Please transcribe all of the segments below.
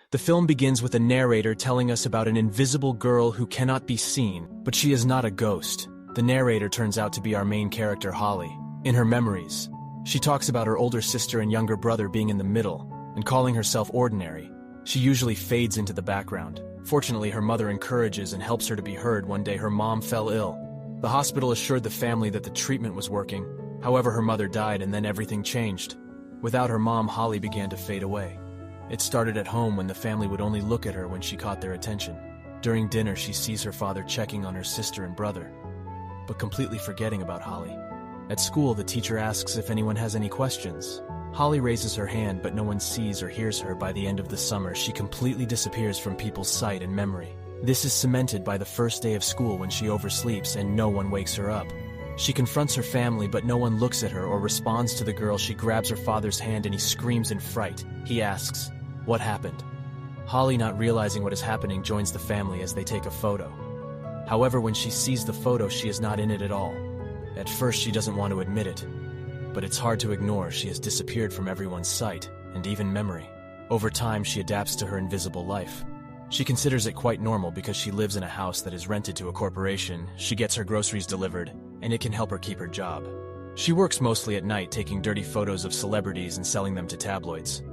The film begins with a narrator telling us about an invisible girl who cannot be seen, but she is not a ghost. The narrator turns out to be our main character, Holly. In her memories, she talks about her older sister and younger brother being in the middle and calling herself ordinary. She usually fades into the background. Fortunately, her mother encourages and helps her to be heard. One day, her mom fell ill. The hospital assured the family that the treatment was working. However, her mother died and then everything changed. Without her mom, Holly began to fade away. It started at home when the family would only look at her when she caught their attention. During dinner, she sees her father checking on her sister and brother, but completely forgetting about Holly. At school, the teacher asks if anyone has any questions. Holly raises her hand, but no one sees or hears her. By the end of the summer, she completely disappears from people's sight and memory. This is cemented by the first day of school when she oversleeps and no one wakes her up. She confronts her family, but no one looks at her or responds to the girl. She grabs her father's hand and he screams in fright. He asks, "What happened?" Holly, not realizing what is happening, joins the family as they take a photo. However, when she sees the photo, she is not in it at all. At first, she doesn't want to admit it, but it's hard to ignore. She has disappeared from everyone's sight and even memory. Over time, she adapts to her invisible life. She considers it quite normal because she lives in a house that is rented to a corporation. She gets her groceries delivered, and it can help her keep her job. She works mostly at night, taking dirty photos of celebrities and selling them to tabloids.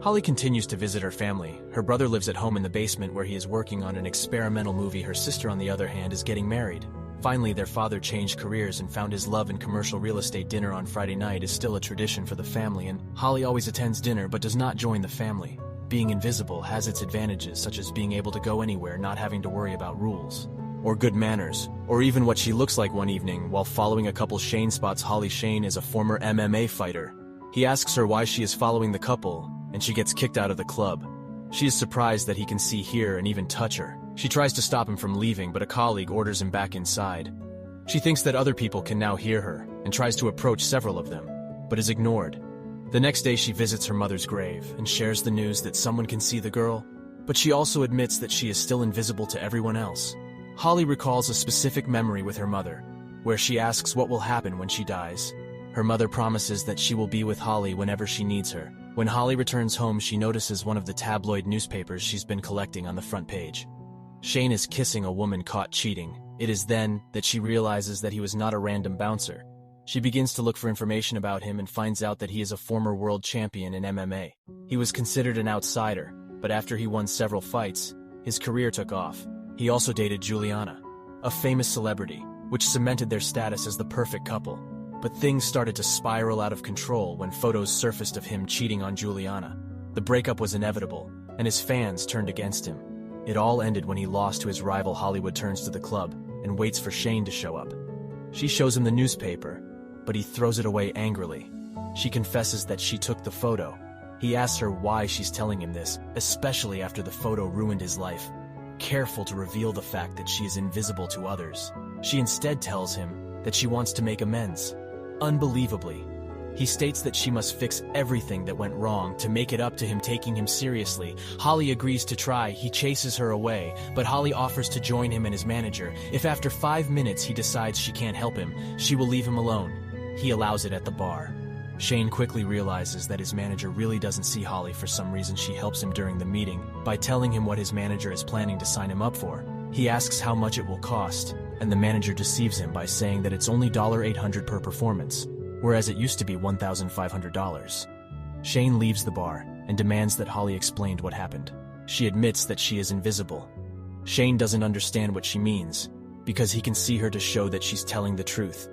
Holly continues to visit her family. Her brother lives at home in the basement where he is working on an experimental movie. Her sister, on the other hand, is getting married. Finally, their father changed careers and found his love in commercial real estate. Dinner on Friday night is still a tradition for the family, and Holly always attends dinner but does not join the family. Being invisible has its advantages, such as being able to go anywhere, not having to worry about rules or good manners, or even what she looks like. One evening, while following a couple, Shane spots Holly. Shane is a former MMA fighter. He asks her why she is following the couple, and she gets kicked out of the club. She is surprised that he can see, hear, and even touch her. She tries to stop him from leaving, but a colleague orders him back inside. She thinks that other people can now hear her, and tries to approach several of them, but is ignored. The next day, she visits her mother's grave and shares the news that someone can see the girl, but she also admits that she is still invisible to everyone else. Holly recalls a specific memory with her mother, where she asks what will happen when she dies. Her mother promises that she will be with Holly whenever she needs her. When Holly returns home, she notices one of the tabloid newspapers she's been collecting. On the front page, Shane is kissing a woman caught cheating. It is then that she realizes that he was not a random bouncer. She begins to look for information about him and finds out that he is a former world champion in MMA. He was considered an outsider, but after he won several fights, his career took off. He also dated Juliana, a famous celebrity, which cemented their status as the perfect couple. But things started to spiral out of control when photos surfaced of him cheating on Juliana. The breakup was inevitable, and his fans turned against him. It all ended when he lost to his rival. Hollywood turns to the club and waits for Shane to show up. She shows him the newspaper, but he throws it away angrily. She confesses that she took the photo. He asks her why she's telling him this, especially after the photo ruined his life. Careful to reveal the fact that she is invisible to others, she instead tells him that she wants to make amends. Unbelievably, he states that she must fix everything that went wrong to make it up to him, taking him seriously. Holly agrees to try. He chases her away, but Holly offers to join him and his manager. If after 5 minutes he decides she can't help him, she will leave him alone. He allows it at the bar. Shane quickly realizes that his manager really doesn't see Holly. For some reason, she helps him during the meeting by telling him what his manager is planning to sign him up for. He asks how much it will cost, and the manager deceives him by saying that it's only $800 per performance, whereas it used to be $1,500. Shane leaves the bar and demands that Holly explain what happened. She admits that she is invisible. Shane doesn't understand what she means, because he can see her to show that she's telling the truth.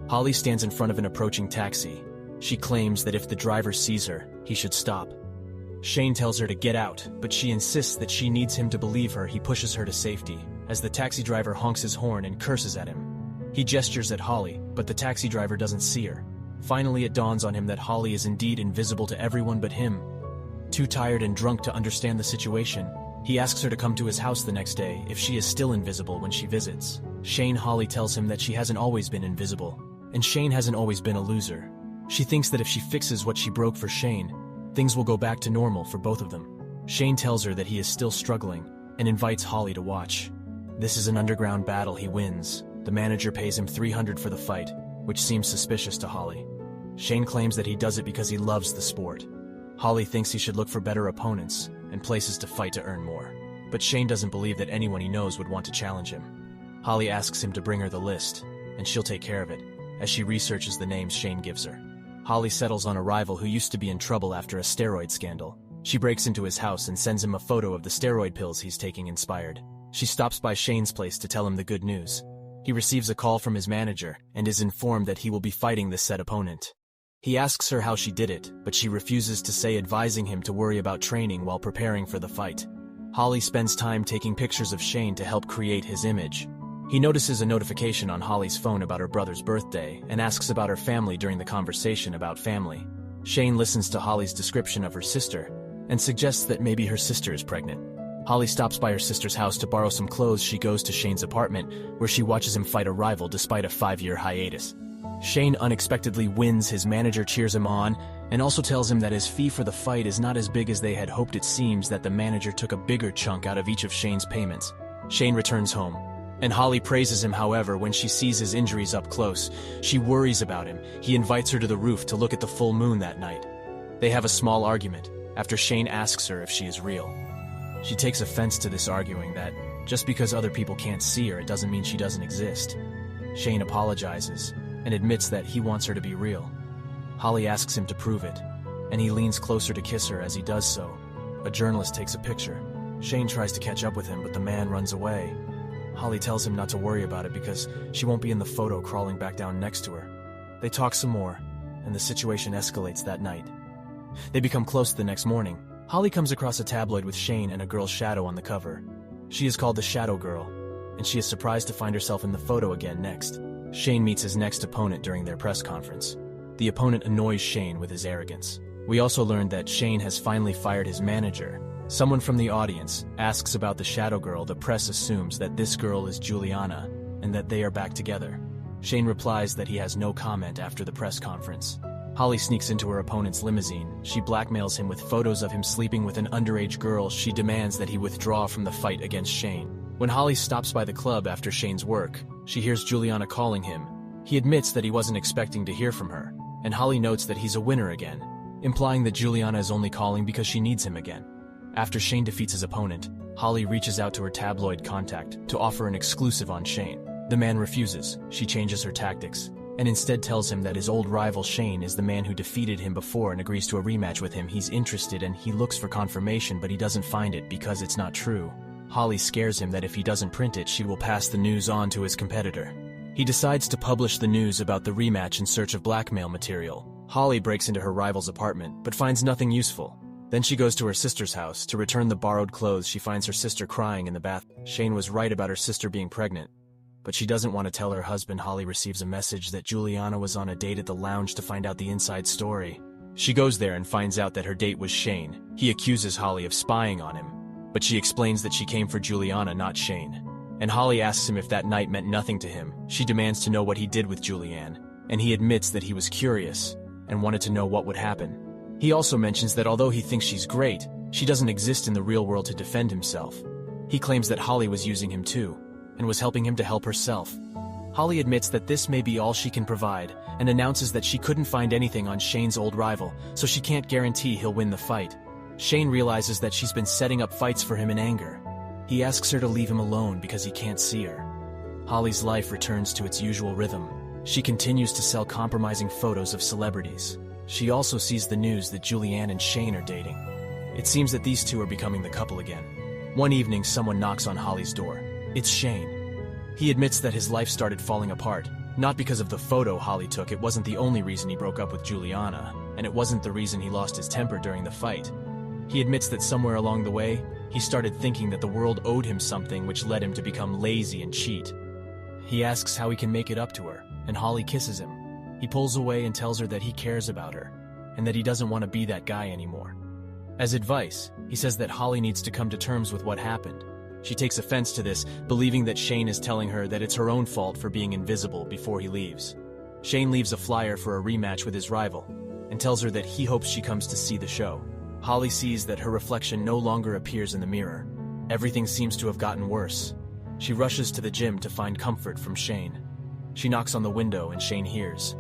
Holly stands in front of an approaching taxi. She claims that if the driver sees her, he should stop. Shane tells her to get out, but she insists that she needs him to believe her. He pushes her to safety, as the taxi driver honks his horn and curses at him. He gestures at Holly, but the taxi driver doesn't see her. Finally, it dawns on him that Holly is indeed invisible to everyone but him. Too tired and drunk to understand the situation, he asks her to come to his house the next day if she is still invisible when she visits. Holly tells him that she hasn't always been invisible, and Shane hasn't always been a loser. She thinks that if she fixes what she broke for Shane, things will go back to normal for both of them. Shane tells her that he is still struggling and invites Holly to watch. This is an underground battle he wins. The manager pays him $300 for the fight, which seems suspicious to Holly. Shane claims that he does it because he loves the sport. Holly thinks he should look for better opponents and places to fight to earn more. But Shane doesn't believe that anyone he knows would want to challenge him. Holly asks him to bring her the list, and she'll take care of it, as she researches the names Shane gives her. Holly settles on a rival who used to be in trouble after a steroid scandal. She breaks into his house and sends him a photo of the steroid pills he's taking inspired. She stops by Shane's place to tell him the good news. He receives a call from his manager and is informed that he will be fighting the said opponent. He asks her how she did it, but she refuses to say, advising him to worry about training while preparing for the fight. Holly spends time taking pictures of Shane to help create his image. He notices a notification on Holly's phone about her brother's birthday and asks about her family during the conversation about family. Shane listens to Holly's description of her sister and suggests that maybe her sister is pregnant. Holly stops by her sister's house to borrow some clothes. She goes to Shane's apartment, where she watches him fight a rival despite a 5-year hiatus. Shane unexpectedly wins. His manager cheers him on and also tells him that his fee for the fight is not as big as they had hoped. It seems that the manager took a bigger chunk out of each of Shane's payments. Shane returns home, and Holly praises him. However, when she sees his injuries up close, she worries about him. He invites her to the roof to look at the full moon that night. They have a small argument after Shane asks her if she is real. She takes offense to this, arguing that just because other people can't see her, it doesn't mean she doesn't exist. Shane apologizes and admits that he wants her to be real. Holly asks him to prove it, and he leans closer to kiss her. As he does so, a journalist takes a picture. Shane tries to catch up with him, but the man runs away. Holly tells him not to worry about it because she won't be in the photo, crawling back down next to her. They talk some more, and the situation escalates that night. They become close the next morning. Holly comes across a tabloid with Shane and a girl's shadow on the cover. She is called the Shadow Girl, and she is surprised to find herself in the photo again next. Shane meets his next opponent during their press conference. The opponent annoys Shane with his arrogance. We also learned that Shane has finally fired his manager. Someone from the audience asks about the Shadow Girl. The press assumes that this girl is Juliana and that they are back together. Shane replies that he has no comment after the press conference. Holly sneaks into her opponent's limousine. She blackmails him with photos of him sleeping with an underage girl. She demands that he withdraw from the fight against Shane. When Holly stops by the club after Shane's work, she hears Juliana calling him. He admits that he wasn't expecting to hear from her, and Holly notes that he's a winner again, implying that Juliana is only calling because she needs him again. After Shane defeats his opponent, Holly reaches out to her tabloid contact to offer an exclusive on Shane. The man refuses. She changes her tactics, and instead tells him that his old rival Shane is the man who defeated him before and agrees to a rematch with him. He's interested and he looks for confirmation, but he doesn't find it because it's not true. Holly scares him that if he doesn't print it, she will pass the news on to his competitor. He decides to publish the news about the rematch in search of blackmail material. Holly breaks into her rival's apartment, but finds nothing useful. Then she goes to her sister's house to return the borrowed clothes. She finds her sister crying in the bath. Shane was right about her sister being pregnant, but she doesn't want to tell her husband. Holly receives a message that Juliana was on a date at the lounge to find out the inside story. She goes there and finds out that her date was Shane. He accuses Holly of spying on him, but she explains that she came for Juliana, not Shane. And Holly asks him if that night meant nothing to him. She demands to know what he did with Julianne, and he admits that he was curious and wanted to know what would happen. He also mentions that although he thinks she's great, she doesn't exist in the real world to defend himself. He claims that Holly was using him too, and was helping him to help herself. Holly admits that this may be all she can provide, and announces that she couldn't find anything on Shane's old rival, so she can't guarantee he'll win the fight. Shane realizes that she's been setting up fights for him in anger. He asks her to leave him alone because he can't see her. Holly's life returns to its usual rhythm. She continues to sell compromising photos of celebrities. She also sees the news that Julianne and Shane are dating. It seems that these two are becoming the couple again. One evening, someone knocks on Holly's door. It's Shane. He admits that his life started falling apart, not because of the photo Holly took. It wasn't the only reason he broke up with Juliana, and it wasn't the reason he lost his temper during the fight. He admits that somewhere along the way, he started thinking that the world owed him something, which led him to become lazy and cheat. He asks how he can make it up to her, and Holly kisses him. He pulls away and tells her that he cares about her, and that he doesn't want to be that guy anymore. As advice, he says that Holly needs to come to terms with what happened. She takes offense to this, believing that Shane is telling her that it's her own fault for being invisible before he leaves. Shane leaves a flyer for a rematch with his rival, and tells her that he hopes she comes to see the show. Holly sees that her reflection no longer appears in the mirror. Everything seems to have gotten worse. She rushes to the gym to find comfort from Shane. She knocks on the window and Shane hears.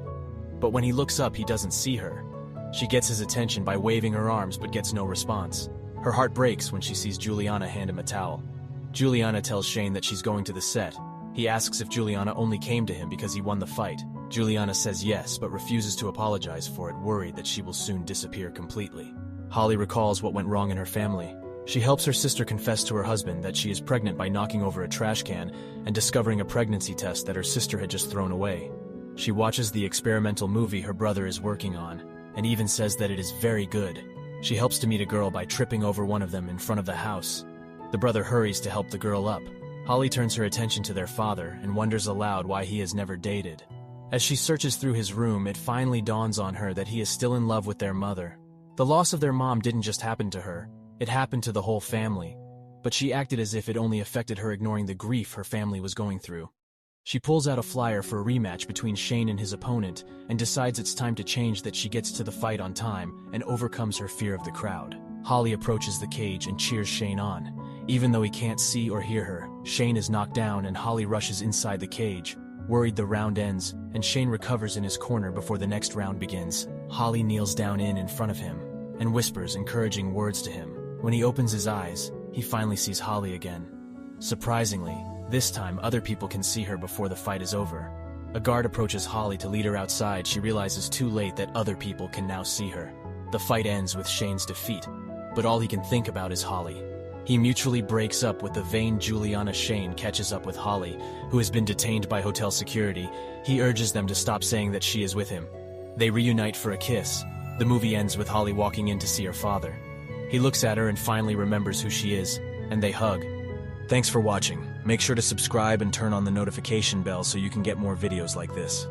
But when he looks up, he doesn't see her. She gets his attention by waving her arms but gets no response. Her heart breaks when she sees Juliana hand him a towel. Juliana tells Shane that she's going to the set. He asks if Juliana only came to him because he won the fight. Juliana says yes, but refuses to apologize for it, worried that she will soon disappear completely. Holly recalls what went wrong in her family. She helps her sister confess to her husband that she is pregnant by knocking over a trash can and discovering a pregnancy test that her sister had just thrown away. She watches the experimental movie her brother is working on, and even says that it is very good. She helps to meet a girl by tripping over one of them in front of the house. The brother hurries to help the girl up. Holly turns her attention to their father and wonders aloud why he has never dated. As she searches through his room, it finally dawns on her that he is still in love with their mother. The loss of their mom didn't just happen to her, it happened to the whole family. But she acted as if it only affected her, ignoring the grief her family was going through. She pulls out a flyer for a rematch between Shane and his opponent and decides it's time to change, that she gets to the fight on time and overcomes her fear of the crowd. Holly approaches the cage and cheers Shane on. Even though he can't see or hear her, Shane is knocked down and Holly rushes inside the cage. Worried, the round ends, and Shane recovers in his corner before the next round begins. Holly kneels down in front of him and whispers encouraging words to him. When he opens his eyes, he finally sees Holly again. Surprisingly, this time other people can see her before the fight is over. A guard approaches Holly to lead her outside. She realizes too late that other people can now see her. The fight ends with Shane's defeat, but all he can think about is Holly. He mutually breaks up with the vain Juliana. Shane catches up with Holly, who has been detained by hotel security. He urges them to stop saying that she is with him. They reunite for a kiss. The movie ends with Holly walking in to see her father. He looks at her and finally remembers who she is, and they hug. Thanks for watching. Make sure to subscribe and turn on the notification bell so you can get more videos like this.